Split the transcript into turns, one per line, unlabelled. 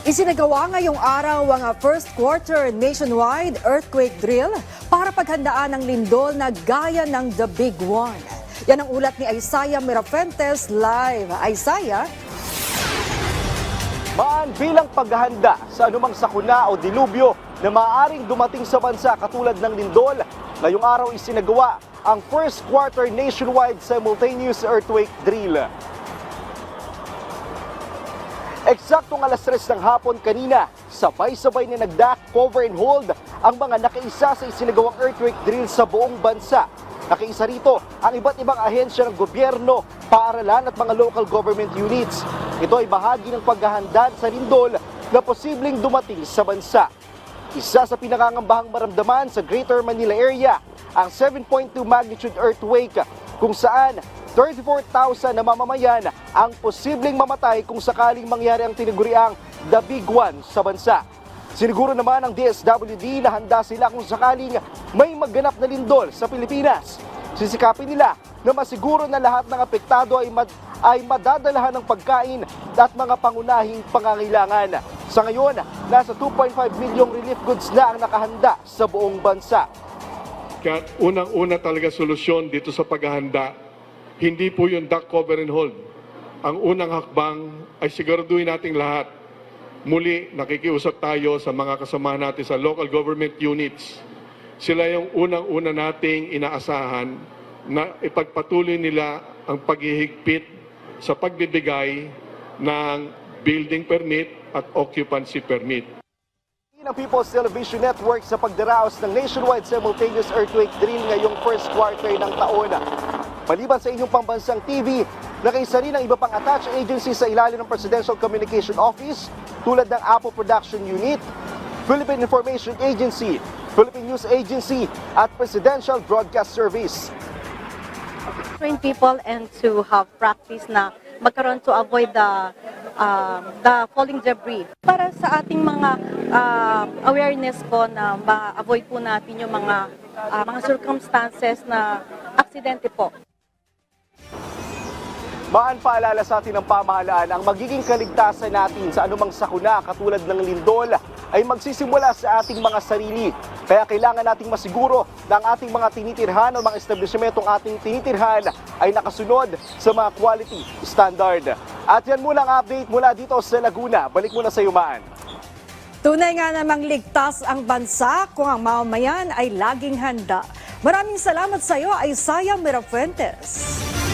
Isinagawa ngayong araw ang first quarter nationwide earthquake drill para paghandaan ng lindol na gaya ng The Big One. Yan ang ulat ni Isaiah Mirafentes live. Isaiah?
Bilang paghahanda sa anumang sakuna o dilubyo na maaaring dumating sa bansa katulad ng lindol, ngayong araw isinagawa ang first quarter nationwide simultaneous earthquake drill. Eksaktong alas 3 ng hapon kanina, sabay-sabay na nagdak, cover and hold ang mga nakaisa sa isinagawang earthquake drill sa buong bansa. Nakaisa rito ang iba't ibang ahensya ng gobyerno, paaralan at mga local government units. Ito ay bahagi ng paghahanda sa lindol na posibleng dumating sa bansa. Isa sa pinakangambahang maramdaman sa Greater Manila area, ang 7.2 magnitude earthquake kung saan 34,000 na mamamayan ang posibleng mamatay kung sakaling mangyari ang tinaguriang The Big One sa bansa. Siniguro naman ng DSWD na handa sila kung sakaling may magganap na lindol sa Pilipinas. Sisikapin nila na masiguro na lahat ng apektado ay madadalahan ng pagkain at mga pangunahing pangangailangan. Sa ngayon, nasa 2.5 milyong relief goods na ang nakahanda sa buong bansa.
Kaya unang-una talaga solusyon dito sa paghahanda, hindi po yung duck cover and hold. Ang unang hakbang ay siguraduhin nating lahat. Muli, nakikiusap tayo sa mga kasamahan natin sa local government units. Sila yung unang-una nating inaasahan na ipagpatuloy nila ang paghihigpit sa pagbibigay ng building permit at occupancy permit.
Ng People's Television Network sa pagdaraos ng nationwide simultaneous earthquake drill ngayong first quarter ng taon. Maliban sa inyong pambansang TV, nakaisa rin ang iba pang attached agencies sa ilalim ng Presidential Communication Office tulad ng Apple Production Unit, Philippine Information Agency, Philippine News Agency at Presidential Broadcast Service.
Train people and to have practice na magkaroon to avoid the falling debris. Para sa ating mga awareness po na ma-avoid po natin yung mga circumstances na aksidente po.
Paalala sa atin ng pamahalaan, ang magiging kaligtasan natin sa anumang sakuna katulad ng lindol ay magsisimula sa ating mga sarili. Kaya kailangan nating masiguro na ang ating mga tinitirhan o mga establishmentong ating tinitirhan ay nakasunod sa mga quality standard. At yan muna ang update mula dito sa Laguna. Balik muna sa Yumaan.
Tunay nga namang ligtas ang bansa kung ang mamamayan ay laging handa. Maraming salamat sa iyo, Isaiah Mirafuentes.